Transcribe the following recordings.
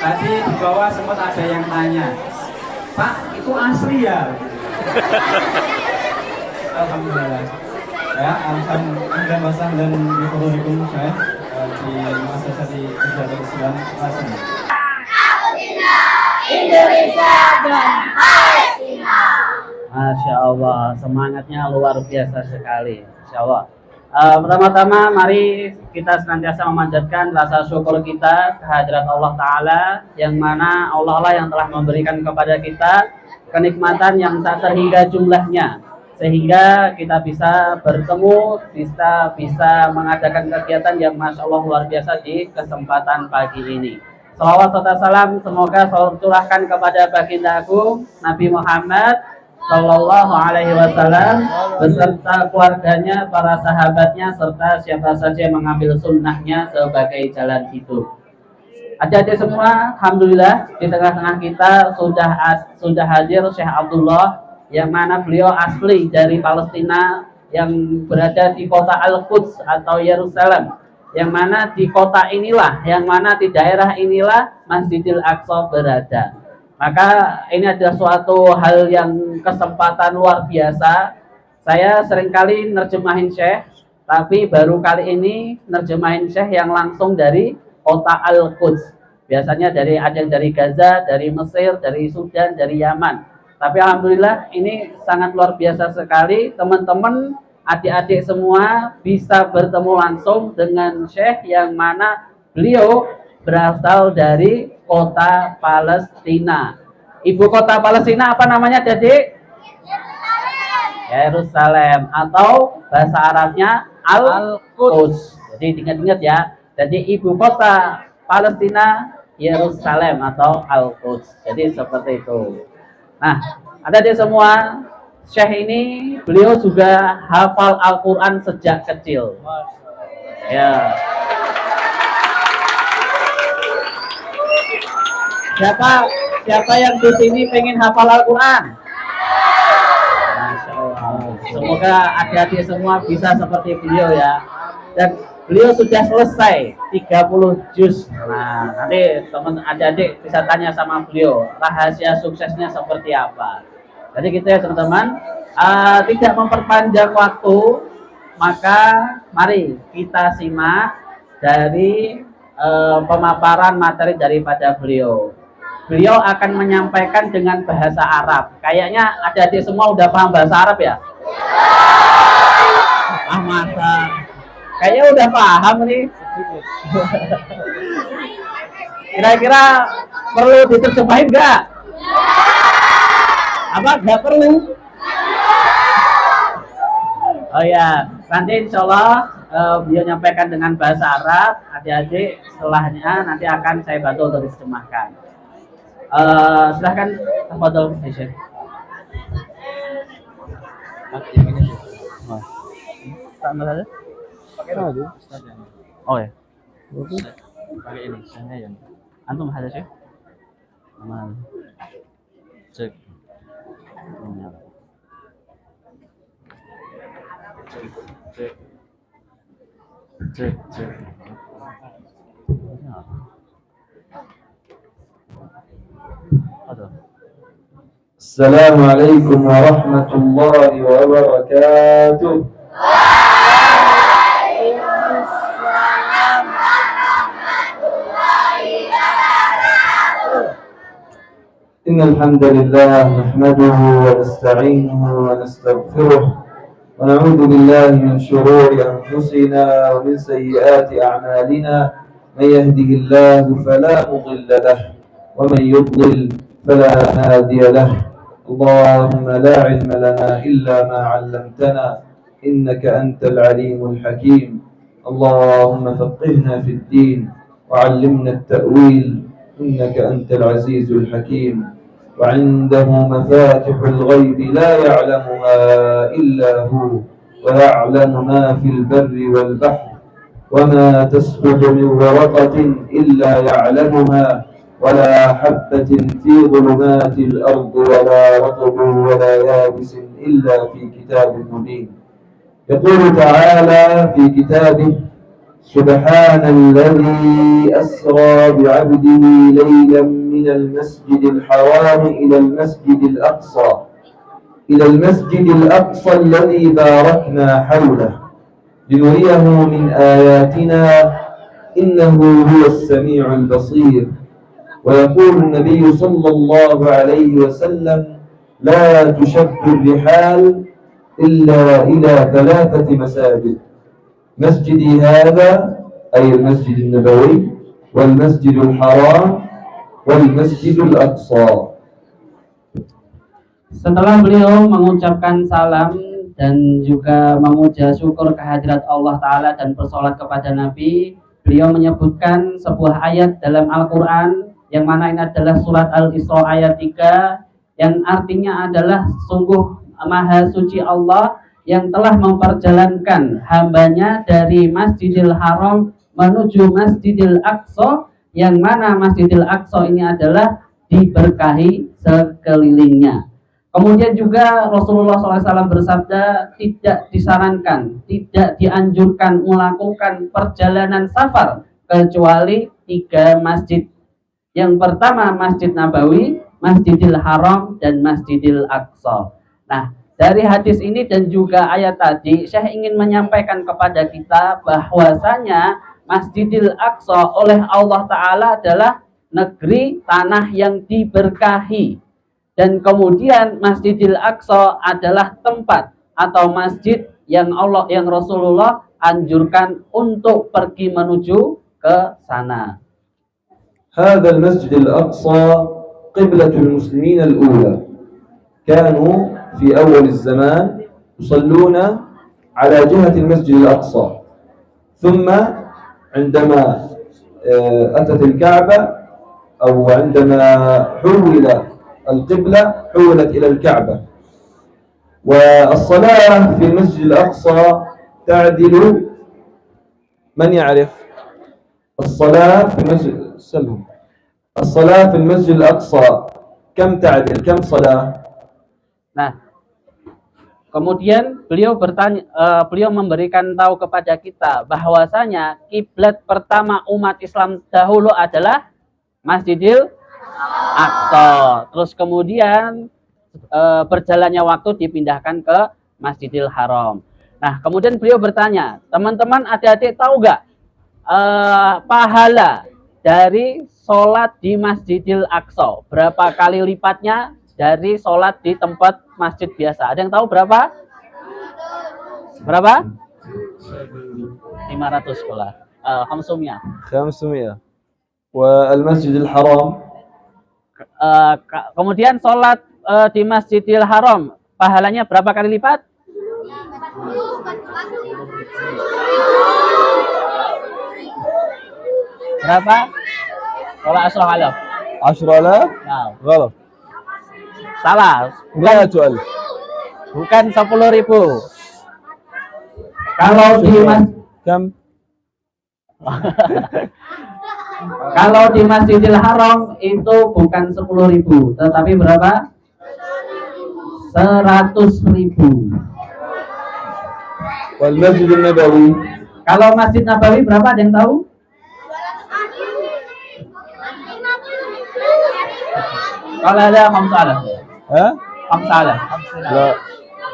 Tadi di bawah sempat ada yang tanya, Pak, itu asli ya? Alhamdulillah. Ya, alhamdulillah masan dan bifadlikum saya di masa di Kejabat Islam Hasan. Indonesia dan Palestina. Masya Allah, semangatnya luar biasa sekali. Masya Allah. Pertama-tama mari kita senantiasa memanjatkan rasa syukur kita kehadirat Allah Ta'ala, yang mana Allah lah yang telah memberikan kepada kita kenikmatan yang tak terhingga jumlahnya, sehingga kita bisa bertemu, bisa mengadakan kegiatan yang Masya Allah luar biasa di kesempatan pagi ini. Salawat serta salam semoga selalu curahkan kepada baginda agung Nabi Muhammad Sallallahu Alaihi Wasallam beserta keluarganya, para sahabatnya, serta siapa saja yang mengambil sunnahnya sebagai jalan hidup. Adik-adik semua, alhamdulillah di tengah-tengah kita sudah hadir Syekh Abdullah, yang mana beliau asli dari Palestina yang berada di kota Al-Quds atau Yerusalem, yang mana di kota inilah, yang mana di daerah inilah Masjidil Aqsa berada. Maka ini adalah suatu hal yang kesempatan luar biasa. Saya seringkali nerjemahin Syekh, tapi baru kali ini nerjemahin Syekh yang langsung dari kota Al-Quds. Biasanya ada yang dari Gaza, dari Mesir, dari Sudan, dari Yaman. Tapi alhamdulillah ini sangat luar biasa sekali. Teman-teman, adik-adik semua bisa bertemu langsung dengan Syekh yang mana beliau berasal dari kota Palestina. Ibu kota Palestina apa namanya, Adik? Yerusalem, atau bahasa Arabnya Al-Quds. Jadi ingat-ingat ya. Jadi ibu kota Palestina Yerusalem atau Al-Quds. Jadi seperti itu. Nah, adik-adik semua, Syekh ini beliau juga hafal Al-Quran sejak kecil. Ya. Siapa yang di sini pengen hafal Al-Quran? Masya Allah. Semoga adik-adik semua bisa seperti beliau ya. Dan beliau sudah selesai 30 juz. Nah, nanti teman adik-adik bisa tanya sama beliau rahasia suksesnya seperti apa. Jadi gitu ya teman-teman. Tidak memperpanjang waktu, maka mari kita simak dari pemaparan materi daripada beliau. Beliau akan menyampaikan dengan bahasa Arab. Kayaknya adik-adik semua udah paham bahasa Arab ya? Masa? Kayaknya udah paham nih. Kira-kira perlu diterjemahin nggak? Apa nggak perlu? Oh ya, nanti insya Allah beliau nyampaikan dengan bahasa Arab. Adik-adik setelahnya nanti akan saya bantu untuk diterjemahkan. Silahkan tafadhol Syekh. Tambah aja. Pakai dulu. Oh ya. Pakai ini, saya yang. Antum ada Syekh? Aman. Cek. Cek. Assalamualaikum warahmatullahi wabarakatuh. Waalaikumsalam warahmatullahi wabarakatuh. Innal hamdalillah nahmaduhu wa nasta'inuhu wa nastaghfiruh wa na'udzu billahi min shururi anfusina wa min sayyiati a'malina. May yahdihillahu fala mudilla lahu wa man yudlil فلا هادي له. اللهم لا علم لنا إلا ما علمتنا إنك أنت العليم الحكيم. اللهم فقهنا في الدين وعلمنا التأويل إنك أنت العزيز الحكيم. وعنده مفاتح الغيب لا يعلمها إلا هو ويعلم ما في البر والبحر وما تسقط من ورقة إلا يعلمها ولا حبة في ظلمات الأرض ولا رطب ولا يابس إلا في كتاب مبين. يقول تعالى في كتابه سبحان الذي أسرى بعبده ليلا من المسجد الحرام إلى المسجد الأقصى الذي باركنا حوله لنريه من آياتنا إنه هو السميع البصير. ويقول النبي صلى الله عليه وسلم لا تشد الرحال إلا إلى 3 مساجد: مسجدي هذا أي المسجد النبوي، والمسجد الحرام، والمسجد الأقصى. Setelah beliau mengucapkan salam dan juga memuja syukur kehadirat Allah Ta'ala dan bersolat kepada Nabi, beliau menyebutkan sebuah ayat dalam Al-Quran yang mana ini adalah surat Al-Isra ayat 3 yang artinya adalah sungguh maha suci Allah yang telah memperjalankan hambanya dari Masjidil Haram menuju Masjidil Aqsa, yang mana Masjidil Aqsa ini adalah diberkahi sekelilingnya. Kemudian juga Rasulullah SAW bersabda, tidak disarankan, tidak dianjurkan melakukan perjalanan safar kecuali 3 masjid. Yang pertama Masjid Nabawi, Masjidil Haram, dan Masjidil Aqsa. Nah, dari hadis ini dan juga ayat tadi, saya ingin menyampaikan kepada kita bahwasanya Masjidil Aqsa oleh Allah Ta'ala adalah negeri tanah yang diberkahi. Dan kemudian Masjidil Aqsa adalah tempat atau masjid yang Rasulullah anjurkan untuk pergi menuju ke sana. هذا المسجد الأقصى قبلة المسلمين الأولى، كانوا في أول الزمان يصلون على جهة المسجد الأقصى، ثم عندما أتت الكعبة أو عندما حول القبلة حولت إلى الكعبة. والصلاة في المسجد الأقصى تعدل، من يعرف الصلاة في المسجد الصلاة في المسجد الأقصى كم تعدل، كم صلاة؟ Nah, kemudian beliau memberikan tahu kepada kita bahwasanya kiblat pertama umat Islam dahulu adalah Masjidil Aqsa. Terus kemudian berjalannya waktu dipindahkan ke Masjidil Haram. Nah, kemudian beliau bertanya, teman-teman adik-adik tahu nggak pahala dari sholat di Masjidil Aqsa berapa kali lipatnya dari sholat di tempat masjid biasa? Ada yang tahu berapa? Berapa? 500 sekolah. 500. والمسجد الحرام kemudian sholat di Masjidil Haram pahalanya berapa kali lipat? Berapa? Sholat 10.000. 10,000 Nah, غلط. salah. 100,000. Bukan 10.000. Kalau di كم؟ Kalau di Masjidil Haram itu bukan 10.000, tetapi berapa? 100.000. والمسجد النبوي Kalau Masjid Nabawi berapa? Ada yang tahu? Kalau ada 5,000. ها؟ 5,000. لا.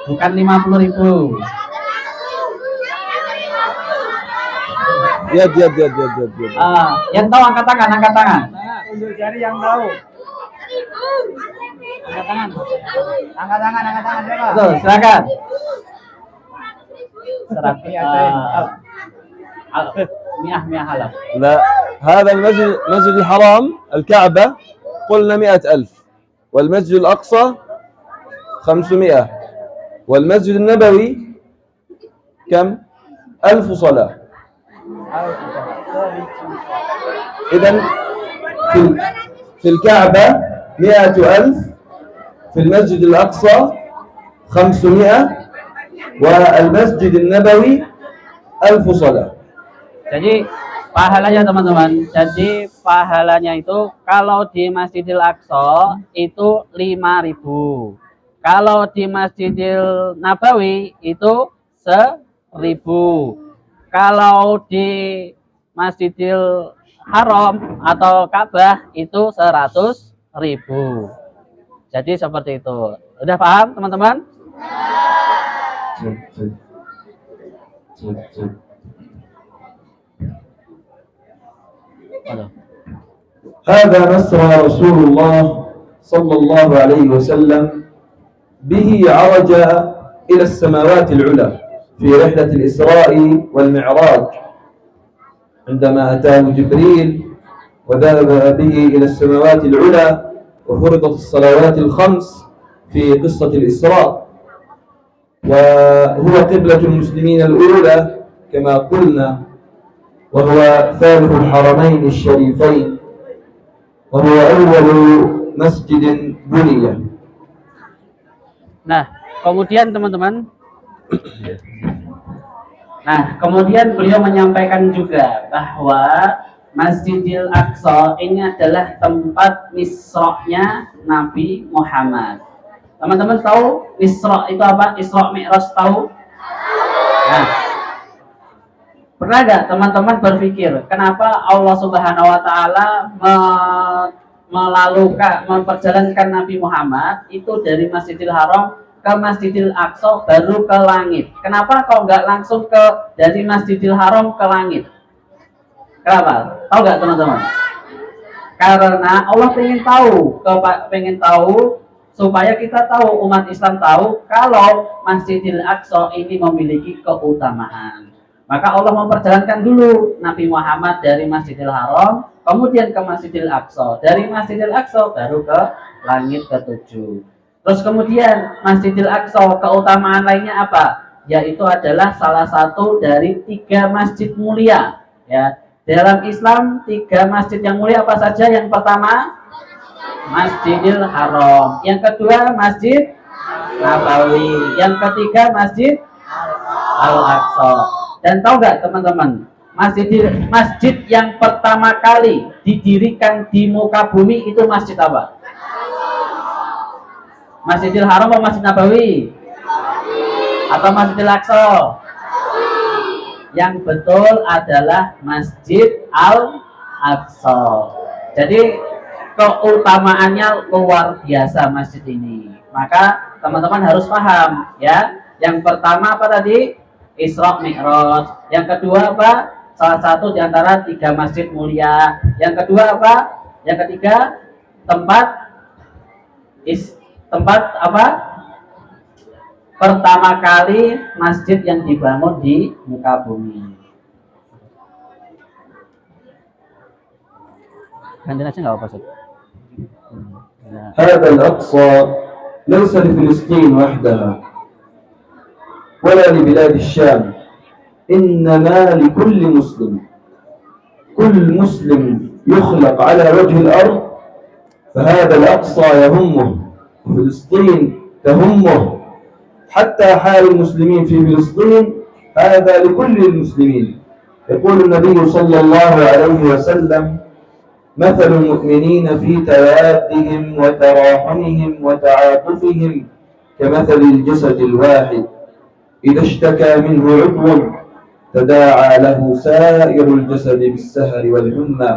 Bukan 50.000. يد. Yang tahu angkat tangan, angkat tangan. Unjuk jari yang tahu. Angkat tangan. Angkat tangan coba. Betul, silakan. Miah halal. لا، هذا المسجد مسجد الحرام الكعبة قلنا 100,000، والمسجد الأقصى 500، والمسجد النبوي كم؟ 1000 صلاة. إذن في الكعبة 100,000، في المسجد الأقصى 500، والمسجid النبوي 1000 salat. Jadi pahalanya teman-teman, jadi pahalanya itu kalau di Masjidil Aqsa itu 5.000. Kalau di Masjidil Nabawi itu 1.000. Kalau di Masjidil Haram atau Ka'bah itu 100.000. Jadi seperti itu. Udah paham teman-teman? هذا مسرى رسول الله صلى الله عليه وسلم به عرج إلى السماوات العلى في رحلة الإسراء والمعراج عندما أتاه جبريل وذهب به إلى السماوات العلى وفرضت الصلوات الخمس في قصة الإسراء، وهو قبلة المسلمين الأولى كما قلنا، وهو ثالث الحرمين الشريفين، وهو أول مسجد بني. Nah, kemudian teman-teman, kemudian beliau menyampaikan juga bahwa Masjidil Aqsa ini adalah tempat misra'nya Nabi Muhammad. Teman-teman tahu Isra itu apa? Isra Mi'raj tahu? Nah, pernah nggak teman-teman berpikir kenapa Allah Subhanahu Wa Taala memperjalankan Nabi Muhammad itu dari Masjidil Haram ke Masjidil Aqsa baru ke langit? Kenapa kau nggak langsung dari Masjidil Haram ke langit? Kenapa? Tahu nggak teman-teman? Karena Allah pengen tahu supaya kita tahu, umat Islam tahu kalau Masjidil Aqsa ini memiliki keutamaan. Maka Allah memperjalankan dulu Nabi Muhammad dari Masjidil Haram, kemudian ke Masjidil Aqsa. Dari Masjidil Aqsa baru ke langit ke-7. Terus kemudian Masjidil Aqsa keutamaan lainnya apa? Yaitu adalah salah satu dari 3 masjid mulia. Ya, dalam Islam 3 masjid yang mulia apa saja? Yang pertama Masjidil Haram, yang kedua Masjid Nabawi, yang ketiga Masjid Al-Aqsa. Dan tahu nggak teman-teman, masjid yang pertama kali didirikan di muka bumi itu masjid apa? Masjidil Haram atau Masjid Nabawi? Atau Masjidil Aqsa? Yang betul adalah Masjid Al-Aqsa. Jadi keutamaannya luar biasa masjid ini. Maka teman-teman harus paham ya. Yang pertama apa tadi? Isra Mi'raj. Yang kedua apa? Salah satu di antara 3 masjid mulia. Yang kedua apa? Yang ketiga tempat apa? Pertama kali masjid yang dibangun di muka bumi. Ganti aja nggak apa-apa, Ustaz. هذا الأقصى ليس لفلسطين وحدها ولا لبلاد الشام، إنما لكل مسلم. كل مسلم يخلق على وجه الأرض فهذا الأقصى يهمه، وفلسطين تهمه، حتى حال المسلمين في فلسطين هذا لكل المسلمين. يقول النبي صلى الله عليه وسلم: مثل المؤمنين في توادهم وتراحمهم وتعاطفهم كمثل الجسد الواحد إذا اشتكى منه عضو تداعى له سائر الجسد بالسهر والحمى.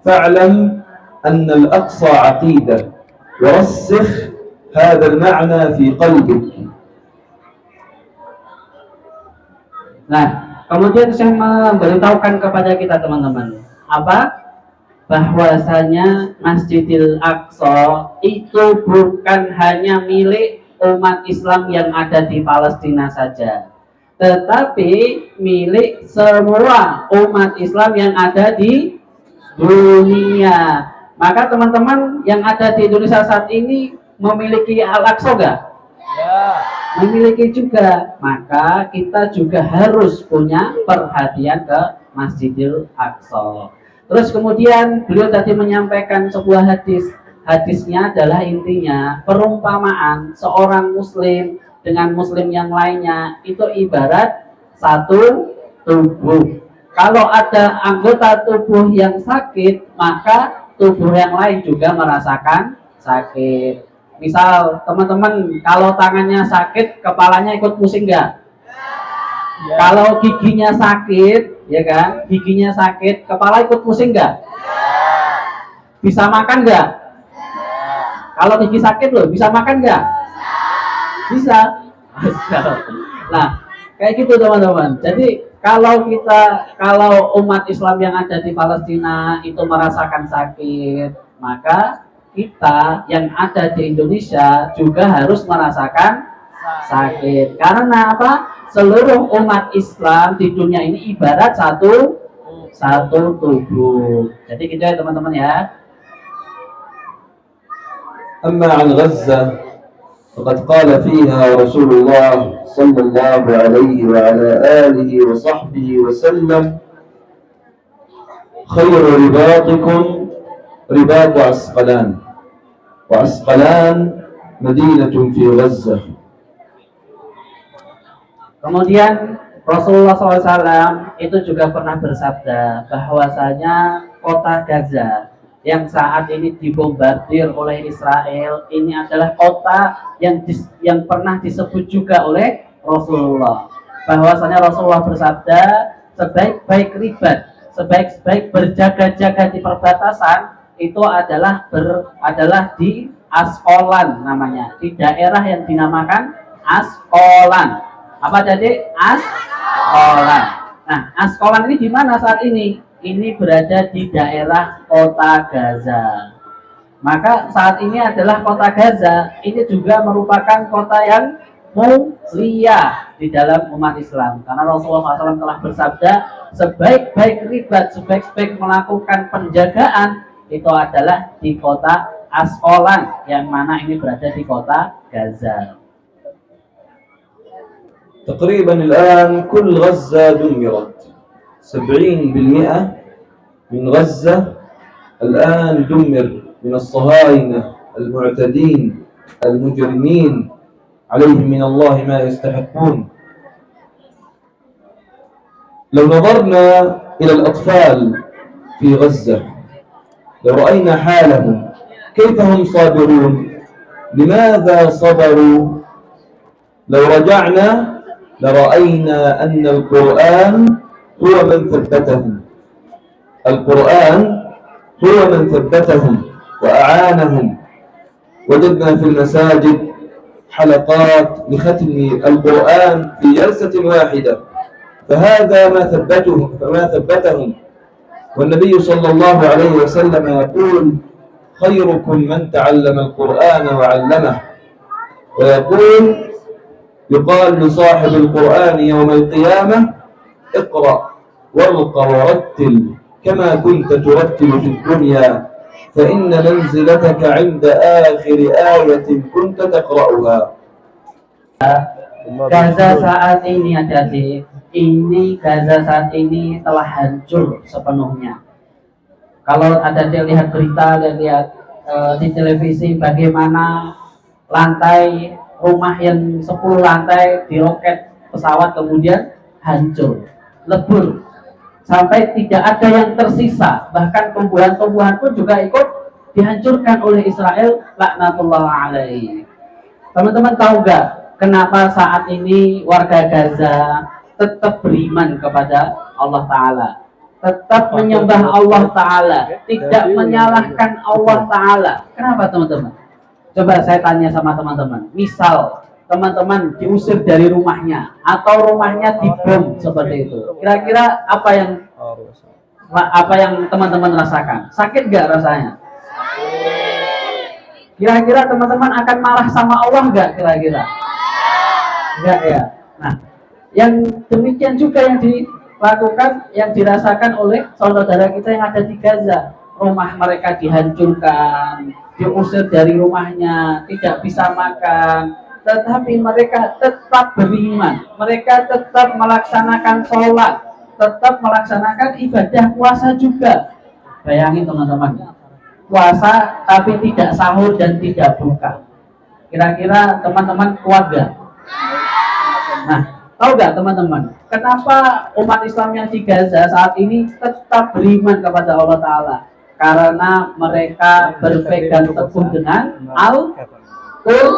فاعلم أن الأقصى عقيدة، ورسخ هذا المعنى في قلبك. Nah, kemudian saya memberitahukan kepada kita teman-teman apa? Bahwasanya Masjidil Aqsa itu bukan hanya milik umat Islam yang ada di Palestina saja, tetapi milik semua umat Islam yang ada di dunia. Maka teman-teman yang ada di Indonesia saat ini memiliki Al-Aqsa enggak? Ya. Memiliki juga. Maka kita juga harus punya perhatian ke Masjidil Aqsa. Terus kemudian beliau tadi menyampaikan sebuah hadis. Hadisnya adalah intinya perumpamaan seorang muslim dengan muslim yang lainnya itu ibarat satu tubuh. Kalau ada anggota tubuh yang sakit, maka tubuh yang lain juga merasakan sakit. Misal teman-teman kalau tangannya sakit, kepalanya ikut pusing nggak? Kalau giginya sakit, ya kan? Giginya sakit, kepala ikut pusing nggak? Bisa makan nggak? Kalau gigi sakit loh, bisa makan nggak? Bisa. Nah, kayak gitu teman-teman. Jadi kalau umat Islam yang ada di Palestina itu merasakan sakit, maka kita yang ada di Indonesia juga harus merasakan sakit. Karena apa? Seluruh umat Islam di dunia ini ibarat satu tubuh. Jadi gitu ya teman-teman ya. أما عن غزة فقد قال فيها رسول الله صلى الله عليه وعلى آله وصحبه وسلم خير رباطكم رباط عسقلان وعسقلان مدينة في غزة. Kemudian Rasulullah SAW itu juga pernah bersabda bahwasanya kota Gaza yang saat ini dibombardir oleh Israel ini adalah kota yang pernah disebut juga oleh Rasulullah. Bahwasanya Rasulullah bersabda sebaik-baik ribat, sebaik-baik berjaga-jaga di perbatasan itu adalah di Asqalan namanya, di daerah yang dinamakan Asqalan. Apa jadi Asqalan? Nah, Asqalan ini di mana saat ini? Ini berada di daerah kota Gaza. Maka saat ini adalah kota Gaza, ini juga merupakan kota yang mulia di dalam umat Islam. Karena Rasulullah SAW telah bersabda, sebaik-baik ribat, sebaik-baik melakukan penjagaan, itu adalah di kota Asqalan, yang mana ini berada di kota Gaza. تقريبا الآن كل غزة دمرت 70% من غزة الآن دمر من الصهاينة المعتدين المجرمين عليهم من الله ما يستحقون. لو نظرنا إلى الأطفال في غزة لرأينا حالهم كيف هم صابرون، لماذا صبروا؟ لو رجعنا لرأينا أن القرآن هو من ثبتهم، القرآن هو من ثبتهم وأعانهم. وجدنا في المساجد حلقات لختم القرآن في جلسة واحدة، فهذا ما ثبتهم. والنبي صلى الله عليه وسلم يقول خيركم من تعلم القرآن وعلمه، ويقول يقال لصاحب القرآن يوم القيامة اقرأ وارق ورتل كما كنت ترتل في الدنيا فإن منزلتك عند آخر آية كنت تقرأها. Gaza saat ini Gaza saat ini telah hancur sepenuhnya. Kalau ada lihat berita, lihat di televisi bagaimana lantai rumah yang 10 lantai diroket pesawat kemudian hancur, lebur, sampai tidak ada yang tersisa. Bahkan tumbuhan-tumbuhan pun juga ikut dihancurkan oleh Israel, laknatullah alaihi. Teman-teman tahu gak kenapa saat ini warga Gaza tetap beriman kepada Allah Ta'ala, tetap menyembah Allah Ta'ala, tidak menyalahkan Allah Ta'ala? Kenapa teman-teman? Coba saya tanya sama teman-teman, misal teman-teman diusir dari rumahnya atau rumahnya dibom seperti itu, kira-kira apa yang teman-teman rasakan? Sakit gak rasanya? Kira-kira teman-teman akan marah sama Allah gak kira-kira? Enggak ya. Nah, yang demikian juga yang dilakukan, yang dirasakan oleh saudara kita yang ada di Gaza. Rumah mereka dihancurkan, diusir dari rumahnya, tidak bisa makan, tetapi mereka tetap beriman, mereka tetap melaksanakan sholat, tetap melaksanakan ibadah puasa juga. Bayangin teman-teman, puasa tapi tidak sahur dan tidak buka. Kira-kira teman-teman kuat gak? Nah, tahu gak teman-teman, kenapa umat Islam yang di Gaza saat ini tetap beriman kepada Allah Ta'ala? Karena mereka berpegang teguh dengan Al-Quran.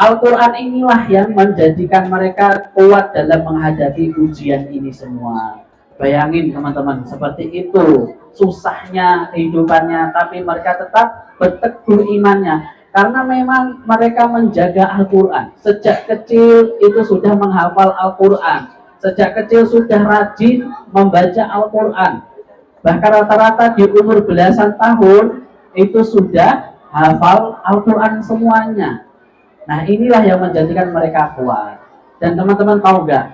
Al-Quran inilah yang menjadikan mereka kuat dalam menghadapi ujian ini semua. Bayangin teman-teman, seperti itu susahnya kehidupannya, tapi mereka tetap berteguh imannya. Karena memang mereka menjaga Al-Quran. Sejak kecil itu sudah menghafal Al-Quran. Sejak kecil sudah rajin membaca Al-Quran. Bahkan rata-rata di umur belasan tahun itu sudah hafal Al-Quran semuanya. Nah, inilah yang menjadikan mereka kuat. Dan teman-teman tahu nggak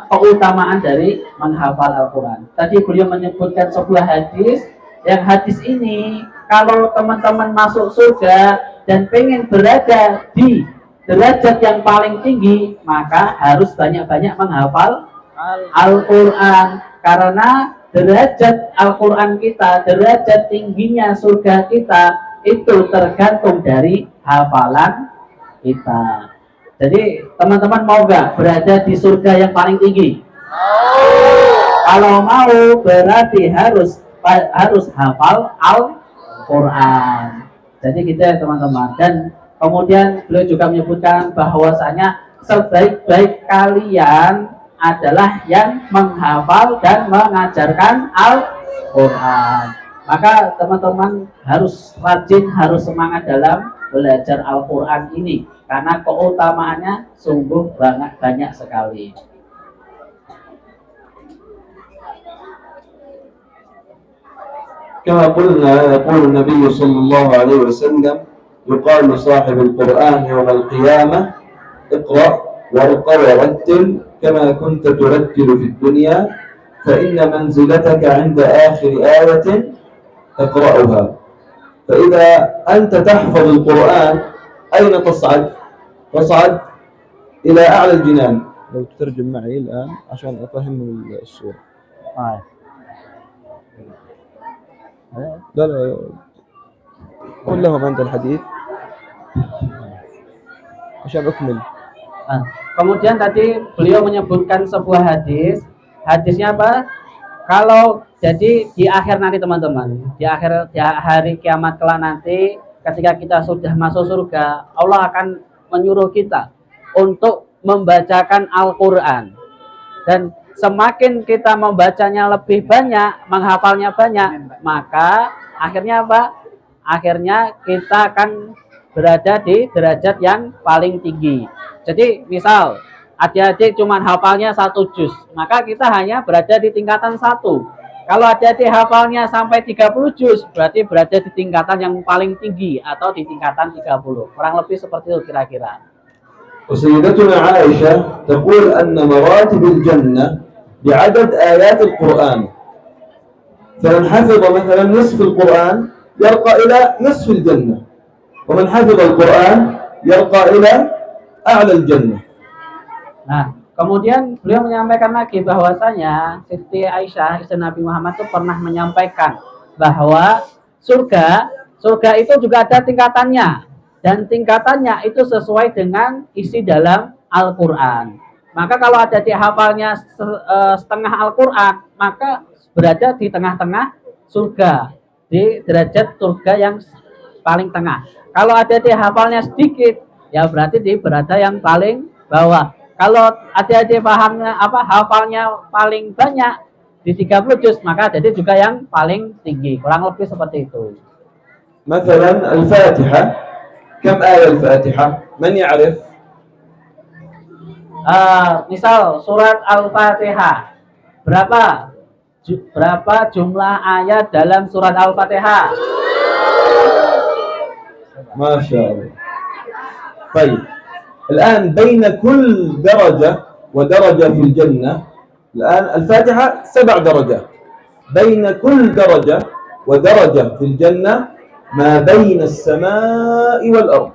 keutamaan dari menghafal Al-Quran? Tadi beliau menyebutkan sebuah hadis, yang hadis ini kalau teman-teman masuk surga dan pengen berada di derajat yang paling tinggi, maka harus banyak-banyak menghafal Al-Quran. Karena derajat Al-Quran kita, derajat tingginya surga kita, itu tergantung dari hafalan kita. Jadi teman-teman mau gak berada di surga yang paling tinggi? Kalau mau berarti harus hafal Al-Quran. Jadi gitu ya teman-teman. Dan kemudian beliau juga menyebutkan bahwasanya sebaik-baik kalian adalah yang menghafal dan mengajarkan Al-Quran. Maka teman-teman harus rajin, harus semangat dalam belajar Al-Quran ini, karena keutamaannya sungguh banyak sekali. كما قلنا يقول النبي صلى الله عليه وسلم يقال لصاحب القرآن يوم القيامة اقرأ وارقى ورتل كما كنت ترتل في الدنيا فإن منزلتك عند آخر آية تقرأها فإذا أنت تحفظ القرآن أين تصعد؟ تصعد إلى أعلى الجنان. لو تترجم معي الآن عشان أفهم الصورة. لا قل لهم أنت الحديث عشان أكمل. Kemudian tadi beliau menyebutkan sebuah hadis. Hadisnya apa? Kalau jadi di akhir nanti teman-teman, di hari kiamat kelak nanti, ketika kita sudah masuk surga, Allah akan menyuruh kita untuk membacakan Al-Quran. Dan semakin kita membacanya lebih banyak, menghafalnya banyak, maka akhirnya apa? Akhirnya kita akan berada di derajat yang paling tinggi. Jadi misal adik-adik cuma hafalnya 1 juz, maka kita hanya berada di tingkatan 1. Kalau adik-adik hafalnya sampai 30 juz, berarti berada di tingkatan yang paling tinggi atau di tingkatan 30. Kurang lebih seperti itu kira-kira. وسيدتنا عائشة تقول أن مراتب الجنة بعدد آيات القرآن. فمن حفظ مثلا نصف القرآن يرقى إلى نصف الجنة، ومن حفظ القرآن يرقى إلى أعلى الجنة. Nah, kemudian beliau menyampaikan lagi bahwasanya Siti Aisyah istri Nabi Muhammad itu pernah menyampaikan bahwa surga itu juga ada tingkatannya, dan tingkatannya itu sesuai dengan isi dalam Al-Quran. Maka kalau ada di hafalnya setengah Al-Quran, maka berada di tengah-tengah surga, di derajat surga yang paling tengah. Kalau ada di hafalnya sedikit, ya berarti di berada yang paling bawah. Kalau adik-adik pahamnya hafalnya paling banyak di 30 juz, maka adik juga yang paling tinggi. Kurang lebih seperti itu. مثلا الفاتحة كم آية الفاتحة؟ من يعرف؟ Misal surat Al-Fatihah, berapa jumlah ayat dalam surat Al-Fatihah? ما شاء الله. طيب الآن بين كل درجة ودرجة في الجنة، الآن الفاتحة 7 درجات، بين كل درجة ودرجة في الجنة ما بين السماء والأرض.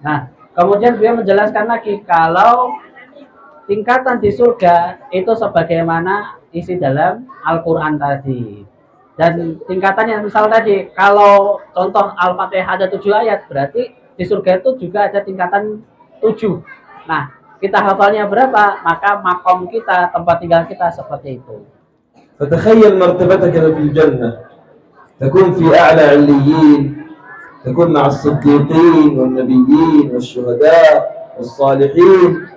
Nah, kemudian beliau menjelaskan lagi kalau tingkatan di surga itu sebagaimana isi dalam Al-Quran tadi. Dan tingkatannya misal tadi, kalau contoh Al-Fatihah ada 7 ayat, berarti di surga itu juga ada tingkatan 7. Nah, kita hafalnya berapa, maka makom kita, tempat tinggal kita seperti itu. فتخيل مرتبتك في الجنة تكون في أعلى عليين، تكون مع الصديقين والنبيين والشهداء والصالحين.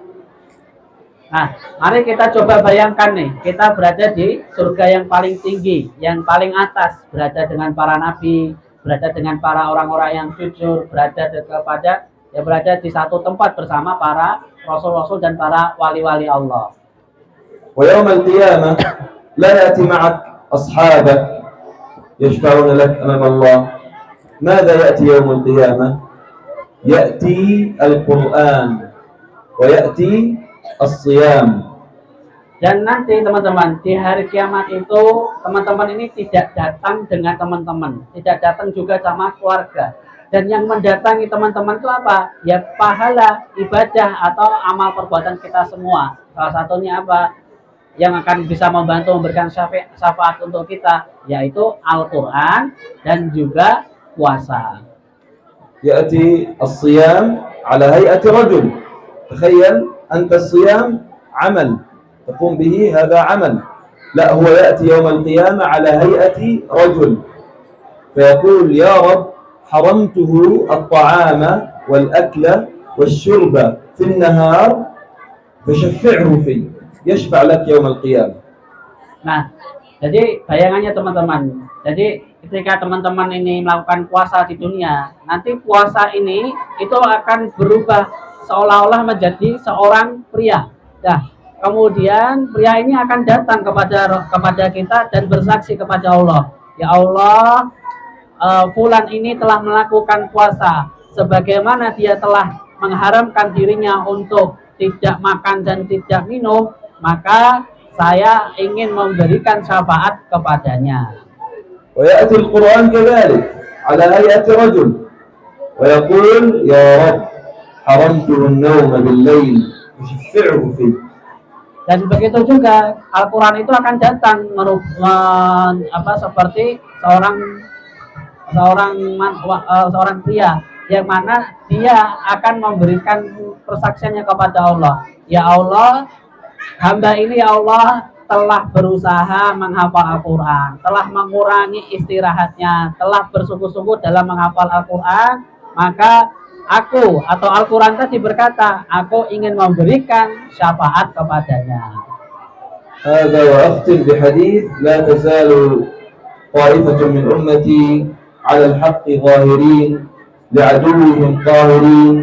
Nah, mari kita coba bayangkan nih, kita berada di surga yang paling tinggi, yang paling atas, berada dengan para nabi, berada dengan para orang-orang yang jujur, berada di satu tempat bersama para rasul-rasul dan para wali-wali Allah. ويوم القيامة لا يأتي معك أصحابك يشفعون لك أمام الله. ماذا يأتي يوم القيامة؟ يأتي القرآن ويأتي الصيام. Dan nanti teman-teman, di hari kiamat itu teman-teman ini tidak datang dengan teman-teman, tidak datang juga sama keluarga. Dan yang mendatangi teman-teman itu apa? Ya pahala, ibadah atau amal perbuatan kita semua. Salah satunya apa? Yang akan bisa membantu memberikan syafaat untuk kita, yaitu Al-Quran dan juga puasa. يأتي الصيام على هيئة رجل. تخيل أنت الصيام عمل تقوم به، هذا عمل. لا، هو يأتي يوم القيامة على هيئة رجل فيقول يا رب حرمته الطعام والأكل والشرب في النهار فشفعه في، يشفع لك يوم القيامة. Nah, jadi bayangannya teman-teman. Jadi ketika teman-teman ini melakukan puasa di dunia, nanti puasa ini itu akan berubah seolah-olah menjadi seorang pria. Nah, kemudian pria ini akan datang kepada kita dan bersaksi kepada Allah. Ya Allah, fulan ini telah melakukan puasa sebagaimana dia telah mengharamkan dirinya untuk tidak makan dan tidak minum, maka saya ingin memberikan syafaat kepadanya. ويأتي القرآن كذلك على هيئة رجل ويقول يا رب حرمته النوم بالليل فشفعه فيه. Dan begitu juga Al-Quran itu akan datang seperti seorang pria yang mana dia akan memberikan persaksiannya kepada Allah. Ya Allah, hamba ini ya Allah telah berusaha menghafal Al-Quran, telah mengurangi istirahatnya, telah bersungguh-sungguh dalam menghafal Al-Quran, maka aku atau Al-Quran tadi berkata, aku ingin memberikan syafaat kepadanya. هذا وأختم بحديث لا تزال طائفة من أمتي على الحق ظاهرين لعدوهم قاهرين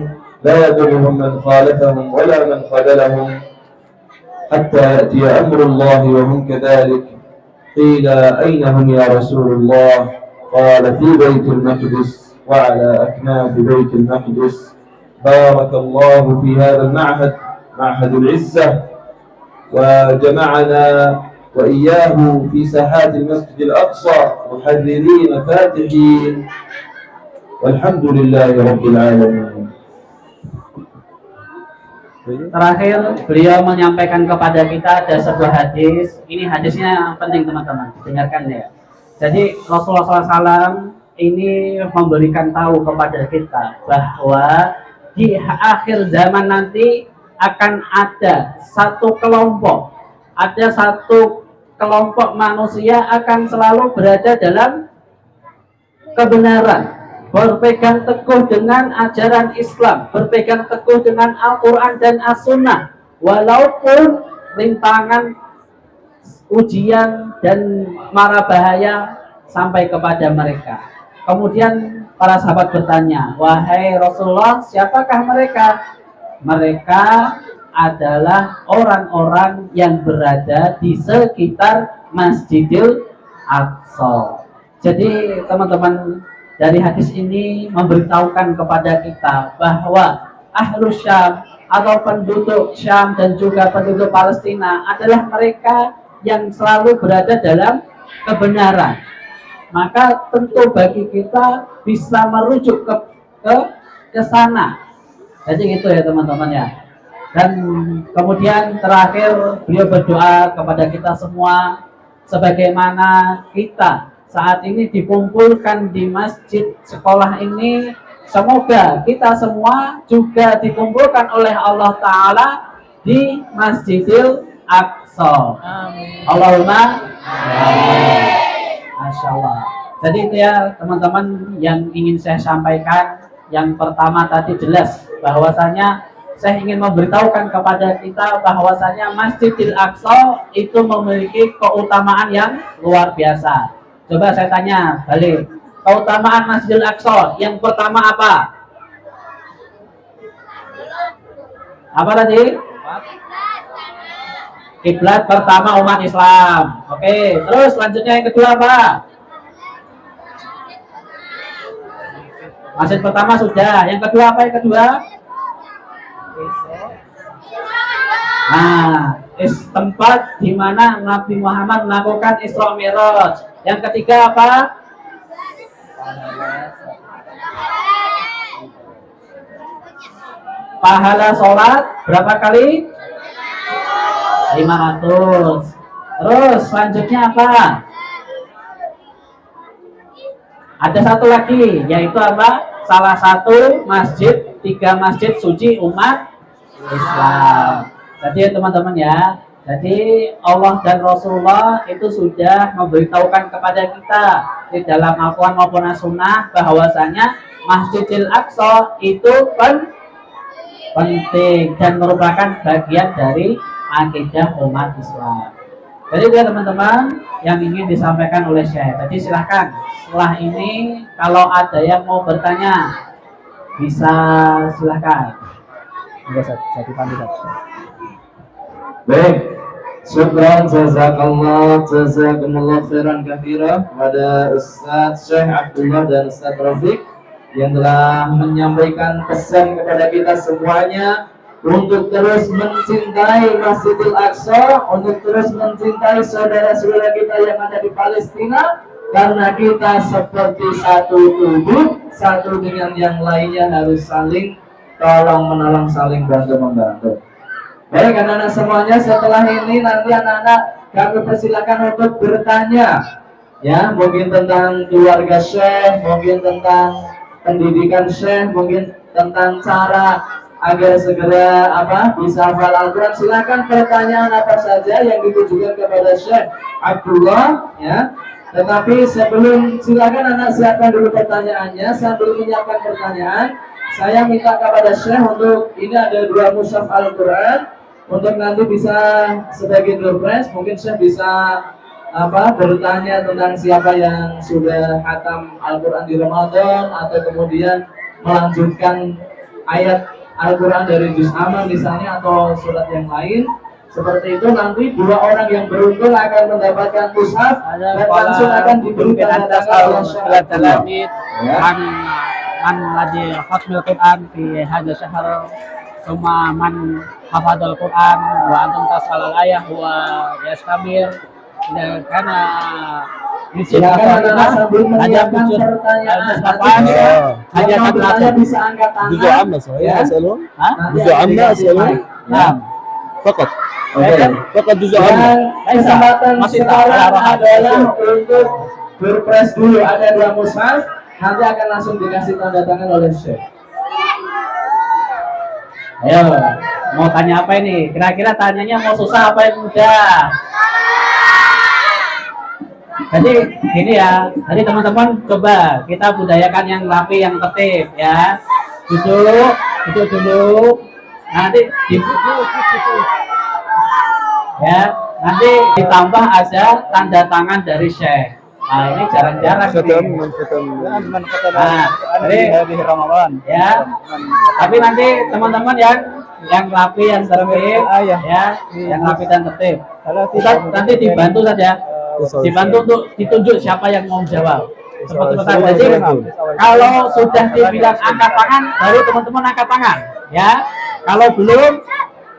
لا يضرهم من خالفهم ولا من خذلهم حتى يأتي أمر الله وهم كذلك. قيل أين هم يا رسول الله؟ قال في بيت المقدس وعلى أكناف بيت المقدس. بارك الله في هذا المعهد، معهد العزة، وجمعنا وإياه في ساحات المسجد الأقصى محررين فاتحين، والحمد لله رب العالمين. Terakhir beliau menyampaikan kepada kita ada sebuah hadis. Ini hadisnya yang penting teman-teman, dengarkan ya. Jadi Rasulullah SAW ini memberikan tahu kepada kita bahwa di akhir zaman nanti akan ada satu kelompok manusia akan selalu berada dalam kebenaran, berpegang teguh dengan ajaran Islam, berpegang teguh dengan Al-Quran dan As-Sunnah, walaupun rintangan, ujian dan mara bahaya sampai kepada mereka. Kemudian para sahabat bertanya, wahai Rasulullah, siapakah mereka? Mereka adalah orang-orang yang berada di sekitar Masjidil Aqsa. Jadi teman-teman, dari hadis ini memberitahukan kepada kita bahwa Ahlus Syam atau penduduk Syam dan juga penduduk Palestina adalah mereka yang selalu berada dalam kebenaran. Maka tentu bagi kita bisa merujuk ke sana. Jadi gitu ya teman-teman ya. Dan kemudian terakhir beliau berdoa kepada kita semua, sebagaimana kita saat ini dikumpulkan di masjid sekolah ini, semoga kita semua juga dikumpulkan oleh Allah Ta'ala di Masjidil Aqsa. Amin. Allahumma amin. Masya Allah. Jadi itu ya teman-teman yang ingin saya sampaikan. Yang pertama tadi jelas bahwasanya saya ingin memberitahukan kepada kita bahwasanya Masjidil Aqsa itu memiliki keutamaan yang luar biasa. Coba saya tanya balik, keutamaan Masjidil Aqsa yang pertama apa? Apa tadi? Kiblat pertama umat Islam. Oke, terus selanjutnya yang kedua apa? Masjid pertama sudah. Yang kedua apa yang kedua? Nah, tempat di mana Nabi Muhammad melakukan Isra Mi'raj. Yang ketiga apa? Pahala sholat berapa kali? 500. Terus selanjutnya apa? Ada satu lagi, yaitu apa? Salah satu masjid, 3 masjid suci umat Islam. Jadi ya teman-teman ya, jadi Allah dan Rasulullah itu sudah memberitahukan kepada kita di dalam Al-Quran maupun As-Sunnah bahwasanya Masjidil Aqsa itu penting dan merupakan bagian dari akidah umat Islam. Jadi itu ya teman-teman yang ingin disampaikan oleh Syekh. Jadi silahkan setelah ini kalau ada yang mau bertanya bisa silahkan. Baik, syukran jazakallah khairan katsira kepada Ustaz Syekh Abdullah dan Ustaz Rafiq yang telah menyampaikan pesan kepada kita semuanya untuk terus mencintai Masjidil Aqsa, untuk terus mencintai saudara-saudara kita yang ada di Palestina, karena kita seperti satu tubuh, satu dengan yang lainnya harus saling tolong menolong, saling bantu membantu. Baik anak-anak semuanya, setelah ini nanti anak-anak kami persilakan untuk bertanya, ya mungkin tentang keluarga Syekh, mungkin tentang pendidikan Syekh, mungkin tentang cara agar segera bisa hafal Al-Quran. Silakan pertanyaan apa saja yang ditujukan kepada Syekh Abdullah, ya. Tetapi sebelum, silakan anak siapkan dulu pertanyaannya. Sambil menyiapkan pertanyaan, saya minta kepada Syekh untuk, ini ada 2 mushaf Al-Quran, untuk nanti bisa sebagai door prize, mungkin Syekh bisa bertanya tentang siapa yang sudah khatam Al-Quran di Ramadan, atau kemudian melanjutkan ayat Al-Quran dari juz amma misalnya, atau surat yang lain. Seperti itu nanti 2 orang yang beruntung akan mendapatkan mushaf dan langsung akan diberi tanda tangan oleh Syekh. Man ladzi khatmil Quran fi hadha syahr, summa man hafadzal Quran wa antum tasal ayah wa yastamir karena silakan anak sambil menyiapkan pertanyaan. Hanya bertanya bisa angkat tangan. جزء عامة صحيح أسألهم؟ جزء عامة أسألهم؟ Nah, فقط kan? فقط جزء عامة. Kesempatan Masih sekarang tak adalah untuk berpres dulu. Ada 2 mushaf, nanti akan langsung dikasih tanda tangan oleh Syekh. Ayo, mau tanya apa ini? Kira-kira tanyanya mau susah apa yang mudah? Jadi gini ya, jadi teman-teman coba kita budayakan yang rapi, yang tertib ya. Duduk dulu. Nanti ya, nanti ditambah ada tanda tangan dari Syekh. Nah ini jarang-jarang nih. Nah, jadi Ramadan ya. Tapi nanti teman-teman yang rapi, yang tertib ya, yang rapi dan tertib. Kita nanti dibantu saja. Dibantu untuk ditunjuk siapa yang mau jawab. Seperti tadi, kalau sudah dibilang angkat tangan, baru teman-teman angkat tangan, ya. Kalau belum,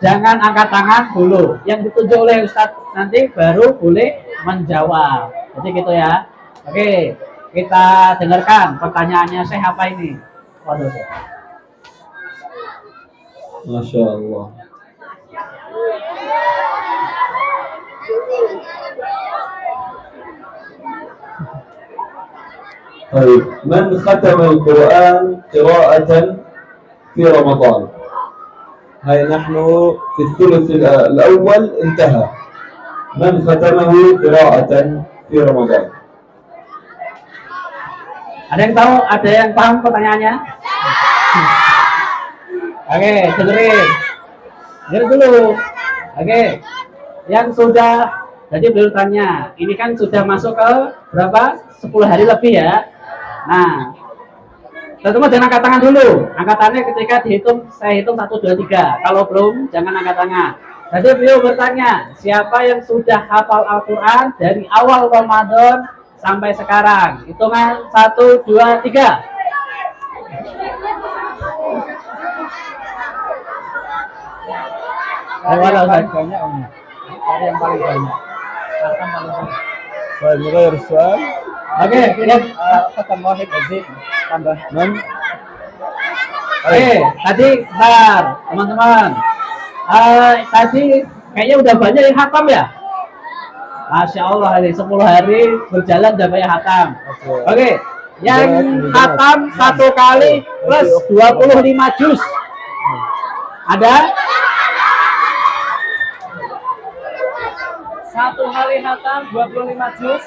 jangan angkat tangan dulu. Yang ditunjuk oleh Ustadz nanti baru boleh menjawab. Jadi gitu ya. Oke, kita dengarkan pertanyaannya Syekh apa ini? Waduh, Syekh. Masya Allah. طيب من ختم القرآن قراءة في رمضان؟ هاي نحن في الثلث الأول انتهى. من ختمه قراءة في رمضان؟ Ada yang tahu? Ada yang paham pertanyaannya? Oke, dengerin. Dengerin dulu. Oke. Yang sudah, jadi dulu tanya, ini kan sudah masuk ke berapa? 10 hari lebih ya. Nah, teman-teman jangan angkat tangan dulu. Angkatannya ketika dihitung, saya hitung 1, 2, 3. Kalau belum, jangan angkat tangan. Jadi beliau bertanya, siapa yang sudah hafal Al-Quran dari awal Ramadan sampai sekarang? Hitungan 1, 2, 3. Ada yang paling banyak. طيب نغير السؤال. Oke, lihat. رقم واحد أزيد tambah من Oke, tadi bentar, teman-teman. Tadi kayaknya udah banyak yang hatam ya. Masya Allah, ini 10 hari berjalan udah banyak hatam. Oke, yang hatam 1 kali plus 25 juz. Ada? 1 kali hatam 25 juz.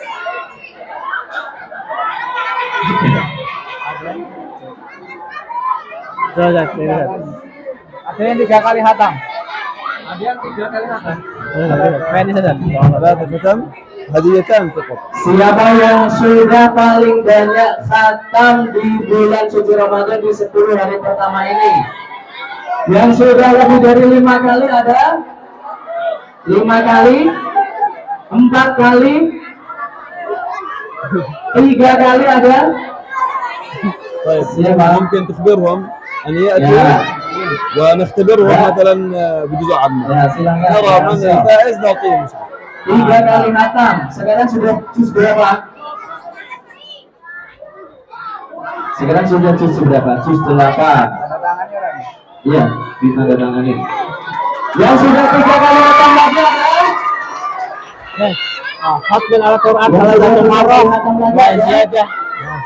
Ada yang 3 kali hatam. Ada yang 3 kali hatam. Ini saja. ثلاثة ختم هديتان فقط. Siapa yang sudah paling banyak khatam di bulan suci Ramadan di 10 hari pertama ini? Yang sudah lebih dari 5 kali ada? 5 kali? 4 kali? 3 kali ada? طيب siapa? ممكن تخبرهم أن يأتوا Ya. ونختبرهم Ya. مثلا بجزء عامة. Ya, silakan. نرى من الفائز نعطيه 3 kali khatam. Sekarang sudah juz berapa? Sekarang sudah juz berapa? Juz 8. Iya, di tanda tangan ini. Yang sudah 3 kali khatam lagi ada? Khatmul Al-Quran salah satu marah wa ziyadah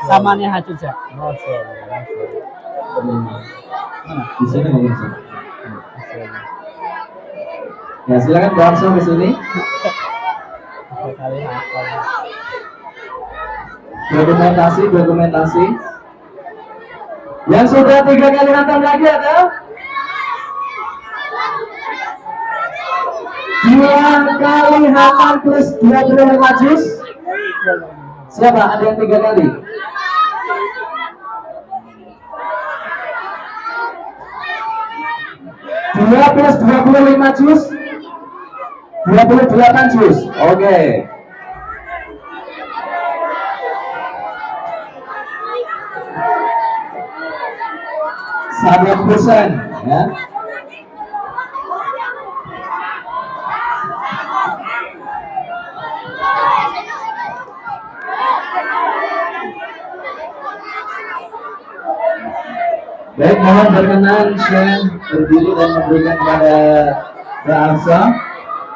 samanya hajujah. Di sini mungkin sih. Ya, silakan langsung ke sini. Dokumentasi. Yang sudah 3 kali khatam lagi ada? 2 kali khatam plus 25 juz. Siapa? Ada yang 3 kali? Dua plus 25 juz 28 juz. Oke. Sahabat persen ya. Baik, mohon berkenan Syekh berdiri dan memberikan kepada Mbak Arsa.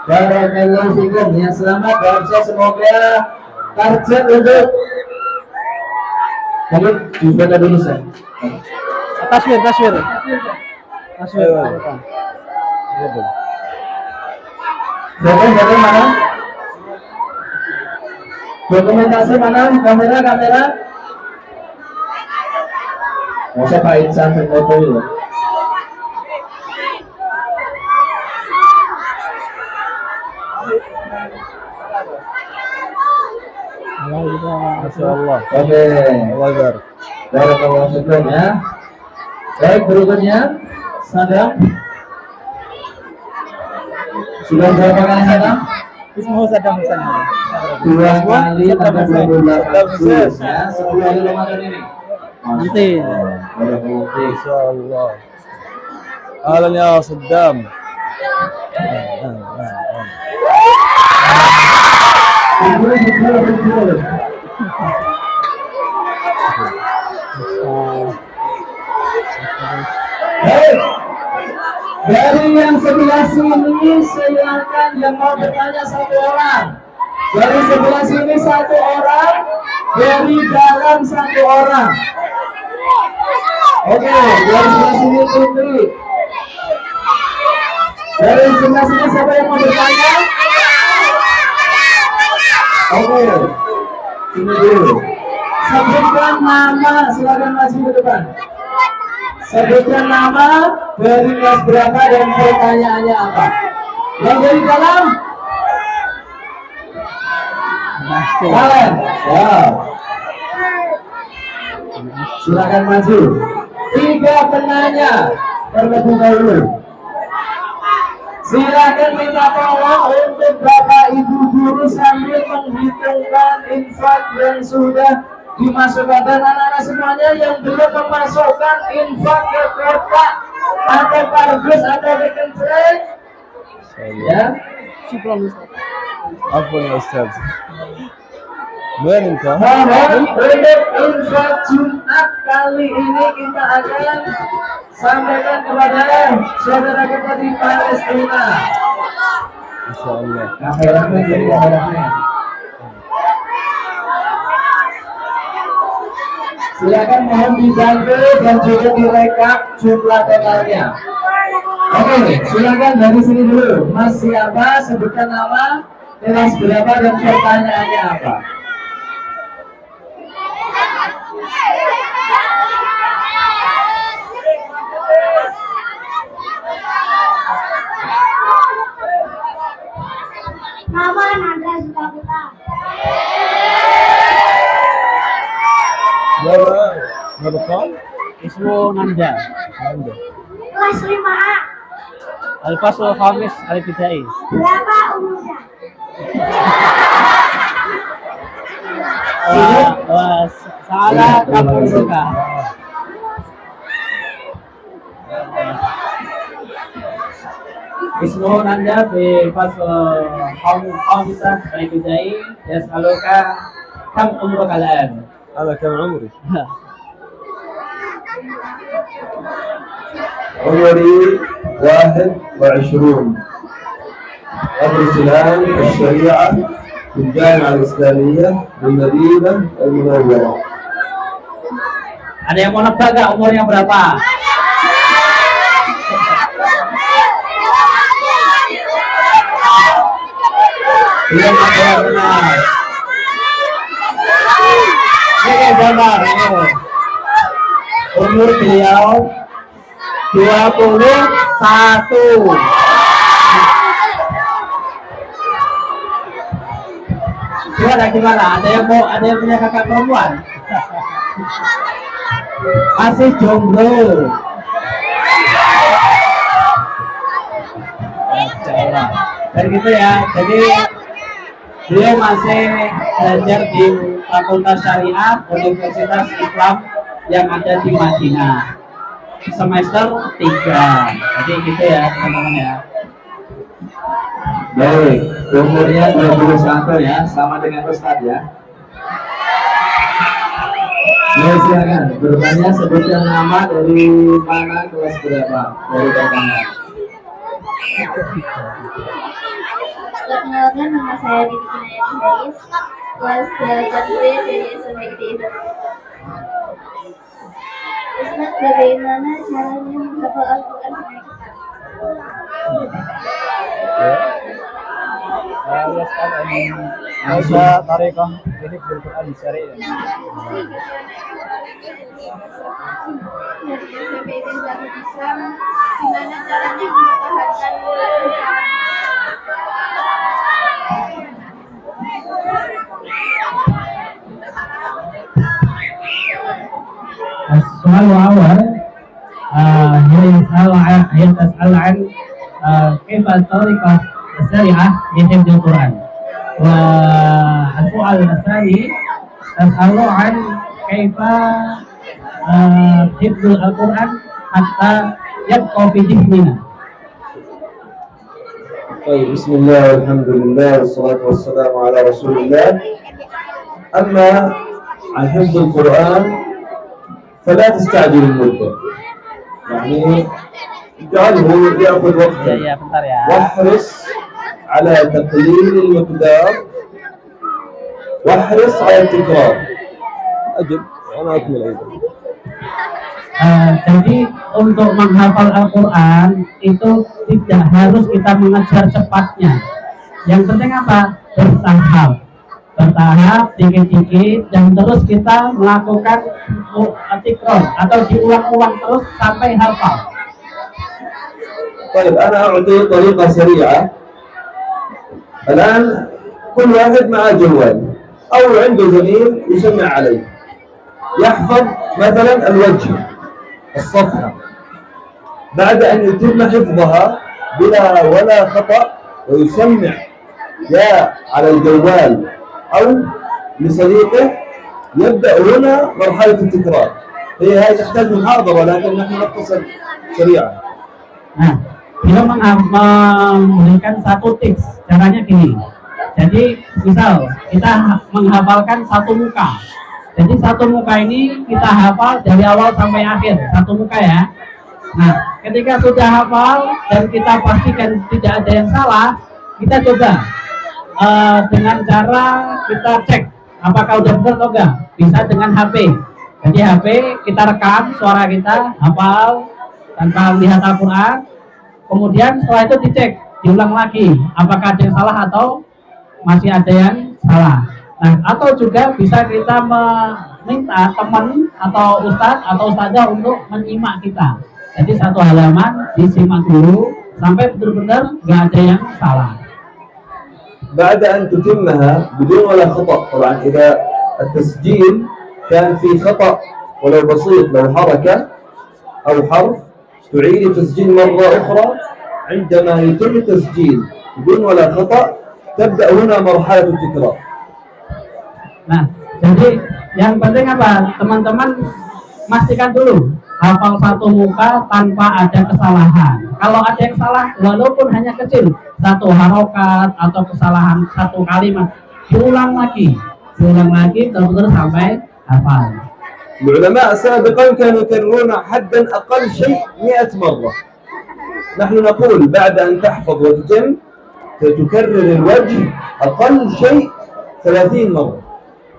Barakallahu fikum. Ya, selamat Mbak Arsa, semoga target untuk kamu juga dulu Syekh. Taswir. Dokumentasi mana? Dokumentasi mana? Kamera. Masa Pak Insan foto itu. Masya Allah. Oke. Allah barik. Barakallahu fikum ya. Baik, berikutnya sadam. Sudah berapa kali sadam? Ismu Saddam Hussein. 2 kali ada 28 juz ya. 10 hari Ramadan ini. Gitu. Barakallahu fikum. Masya Allah. Ahlan ya Saddam. Baik. Dari yang sebelah sini silakan yang mau bertanya 1 orang. Dari sebelah sini 1 orang, dari dalam 1 orang. Oke, dari sebelah sini Putri. Dari sebelah sini siapa yang mau bertanya? Oke, sini dulu. Sebutkan nama, silakan maju ke depan. Sebutkan nama, dari kelas berapa dan pertanyaannya apa? Yang dari dalam? Kalian? Ya. Silakan maju. 3 penanya terlebih dahulu. Silakan minta tolong untuk Bapak Ibu guru sambil menghitungkan infak yang sudah dimasukkan, dan anak-anak semuanya yang belum memasukkan infak ke kotak atau kardus atau ke kencing, ya. Apa ya Ustaz? Benar Mohon untuk infak Jumat kali ini kita akan sampaikan kepada saudara kita di Palestina. Insyaallah. Kameranya jadi kameranya. Silakan mohon dibantu dan juga direkap jumlah totalnya. Oke, silakan dari sini dulu. Mas siapa? Sebutkan nama, kelas berapa dan pertanyaannya apa? Nama Nanda Sukapita. Berapa? Ismu Nanda. Kelas 5A. Al-Fasul Khamis Al-Bidai. Berapa umurnya? Salah kamu suka. Ismu Nanda fi Fasul Khamis Al-Bidai. Yas'aluka kam umruka al-an? أنا كم عمري؟ عمري 21. أدرس الآن الشريعة في الجامعة الإسلامية بالمدينة المنورة. Ada yang mau nebak gak umurnya berapa? Belum ada yang benar. Ini benar. Umur beliau 21. Gimana? Ada yang punya kakak perempuan? Masih jomblo. Dan gitu ya. Jadi beliau masih belajar di Fakultas Syariah Universitas Islam yang ada di Madinah, semester 3. Jadi gitu ya teman-teman ya. Baik, umurnya 21 ya, sama dengan Ustadz ya. Ya, silakan bertanya, sebutkan nama, dari mana, kelas berapa, dari pertanyaan. Perkenalkan, nama saya Didi Kinayati Haris, kelas 8B dari SMP ITB. Ustaz, bagaimana caranya menghafal Al-Quran dengan cepat? يسأل عن كيف طريقة لحفظ القرآن الشرعي. Dari SMP ITB Darul Islam, gimana caranya mempertahankan Al-Quran? السؤال الأول هي تسأل عن كيف الطريقة السريعة لحفظ القرآن. والسؤال الثاني تسأل عن كيف حفظ القرآن حتى يبقى في ذهننا. طيب، بسم الله والحمد لله والصلاة والسلام على رسول الله. أما عن حفظ القرآن فلا تستعجل المدة، يعني اجعله يأخذ وقتا، bentar ya. واحرص على تقليل المقدار، واحرص على التكرار. أجل وأنا أكمل أيضا. Jadi untuk menghafal Al-Quran itu tidak harus kita mengejar cepatnya. Yang penting apa? Bertahap. bertahap, dikit-dikit, dan terus kita melakukan tikrar atau diulang-ulang terus sampai hafal. طيب أنا أعطي طريقة سريعة. الآن كل واحد معه جوال أو عنده زميل يسمع عليه، يحفظ مثلا الوجه الصفحة، بعد أن يتم حفظها بلا ولا خطأ ويسمع يا على الجوال أو لصديقه، يبدأ هنا مرحلة التكرار. هي تحتاج محاضرة لكن نحن نختصر سريعا. Nah, beliau memberikan satu tips. Caranya gini. Jadi, misal kita menghafalkan satu muka. Jadi satu muka ini kita hafal dari awal sampai akhir, satu muka ya. Nah, ketika sudah hafal dan kita pastikan tidak ada yang salah, kita coba dengan cara kita cek apakah udah benar atau enggak. Bisa dengan HP. Jadi HP kita rekam suara kita, hafal tanpa melihat Al-Quran. Kemudian setelah itu dicek, diulang lagi apakah ada yang salah atau masih ada yang salah. Nah, atau juga bisa kita meminta teman atau ustadz atau ustazah untuk menyimak kita. Jadi satu halaman disimak dulu sampai benar-benar nggak ada yang salah. بعد أن تتمها بدون ولا خطأ، طبعا إذا التسجيل كان في خطأ ولو بسيط، لو حركة أو حرف، تعيد تسجيل مرة أخرى. عندما يتم التسجيل بدون ولا خطأ تبدأ هنا مرحلة التكرار. Nah, jadi yang penting apa? Teman-teman pastikan dulu hafal satu muka tanpa ada kesalahan. Kalau ada yang salah, walaupun hanya kecil, satu harokat atau kesalahan satu kalimat, diulang lagi terus sampai hafal. العلماء سابقا كانوا يكررون حدا أقل شيء 100 مرة. نحن نقول بعد أن تحفظ وتتم تكرر الوجه أقل شيء 30 مرة.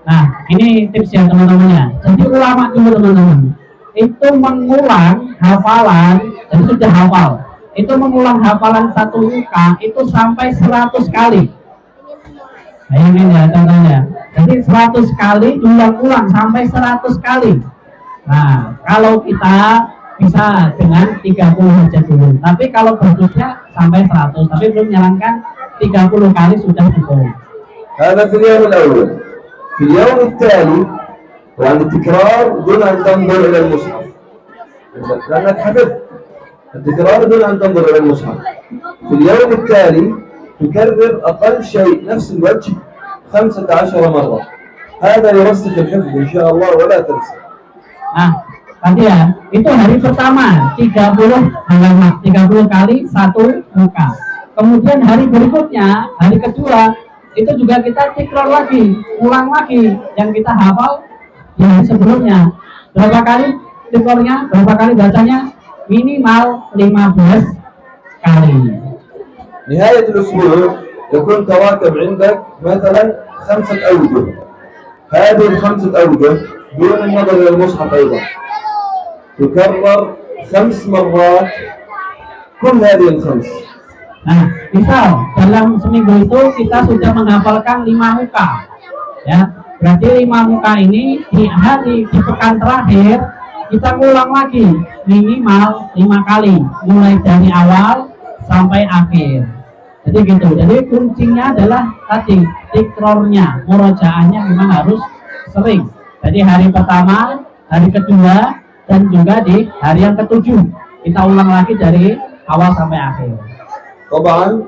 Nah, ini tips ya teman-temannya. Jadi ulama dulu teman-teman, itu mengulang hafalan, dan sudah hafal, itu mengulang hafalan satu muka itu sampai 100 kali. Bayangin ya contohnya. Jadi 100 kali diulang-ulang sampai 100 kali. Nah, kalau kita bisa dengan 30 saja dulu. Tapi kalau bagusnya sampai 100. Tapi belum menyarankan 30 kali sudah cukup. هذا في اليوم الأول. في اليوم التالي طبعا التكرار دون أن تنظر إلى المصحف، لأنك حفظت التكرار دون أن تنظر إلى المصحف. في اليوم التالي تكرر أقل شيء نفس الوجه 15 مرة. هذا يرسخ الحفظ إن شاء الله ولا تنسى. Nah, tadi ya, itu hari pertama 30 halaman, 30 kali satu muka. Kemudian hari berikutnya, hari kedua, itu juga kita tikrar lagi, ulang lagi yang kita hafal di hari sebelumnya. Berapa kali tikrarnya, berapa kali bacanya? Minimal 15 kali. نهاية الأسبوع يكون تراكم عندك مثلا 5 أوجه. هذه ال5 أوجه دون النظر إلى المصحف أيضا تكرر 5 مرات كل هذه ال5. Nah, misal dalam seminggu itu kita sudah menghafalkan 5 muka, ya. Berarti 5 muka ini di pekan terakhir kita ulang lagi minimal 5 kali, mulai dari awal sampai akhir. Jadi gitu. Jadi kuncinya adalah tadi tikrornya, murojaahnya memang harus sering. Jadi hari pertama, hari kedua, dan juga di hari yang ke-7 kita ulang lagi dari awal sampai akhir. طبعا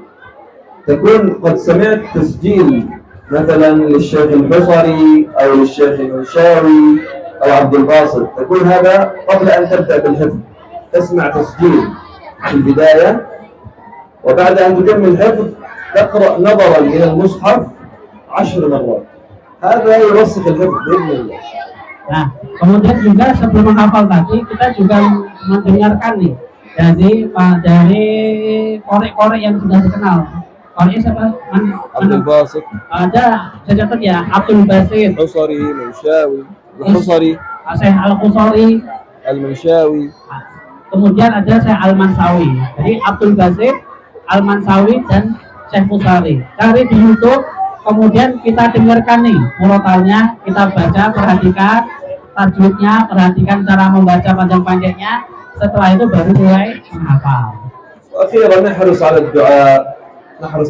تكون قد سمعت تسجيل مثلا للشيخ البصري أو للشيخ المنشاوي أو عبد الباسط، تكون هذا قبل أن تبدأ بالحفظ. تسمع تسجيل في البداية، وبعد أن تتم الحفظ تقرأ نظرا إلى المصحف 10 مرات. هذا يرسخ الحفظ بإذن الله. Nah, kemudian juga sebelum menghafal tadi kita juga mendengarkan nih dari korek-korek yang sudah dikenal. Koreknya siapa? Abdul Basit. Ada, saya catat ya, Abdul Basit, الحصري المنشاوي الحصري Syekh Al-Qusari, المنشاوي. kemudian ada Syekh Al-Mansawi. Jadi Abdul Basit, Al-Mansawi, dan Syekh Qusari. Cari di YouTube kemudian kita dengarkan nih murotalnya, kita baca, perhatikan tajwidnya, perhatikan cara membaca panjang-panjangnya. Setelah itu baru mulai menghafal. وأخيرا نحرص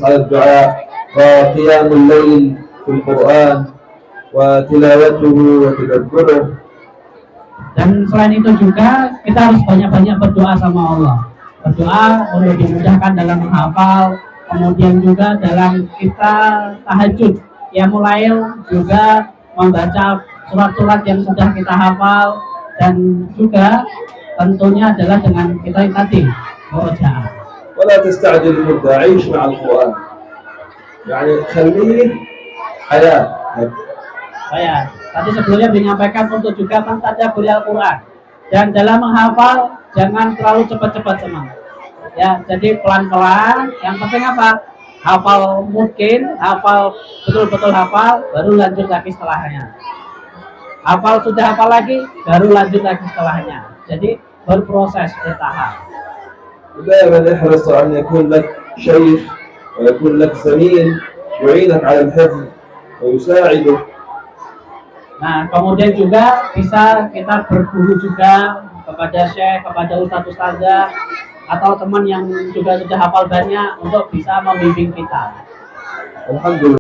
على الدعاء وقيام الليل في القرآن وتلاوته وتدبره. Dan selain itu juga kita harus banyak-banyak berdoa sama Allah. Berdoa untuk dimudahkan dalam menghafal, kemudian juga dalam kita tahajud, ya mulai juga membaca surat-surat yang sudah kita hafal, dan juga tentunya adalah dengan kita yang tadi murojaah. ولا تستعجل المدة، عيش مع القرآن، يعني خليه حياة. Saya tadi sebelumnya menyampaikan untuk juga mentadabburi Al-Quran, dan dalam menghafal jangan terlalu cepat-cepat teman. Ya, jadi pelan-pelan. Yang penting apa? Hafal mungkin, hafal betul-betul hafal, baru lanjut lagi setelahnya. Hafal sudah hafal lagi, baru lanjut lagi setelahnya. Jadi berproses bertahap. ودائما احرص أن يكون لك شيخ ويكون لك زميل يعينك على الحفظ ويساعدك. Nah, kemudian juga bisa kita berguru juga kepada syekh, kepada ustadz-ustadzah, atau teman yang juga sudah hafal banyak untuk bisa membimbing kita. الحمد لله.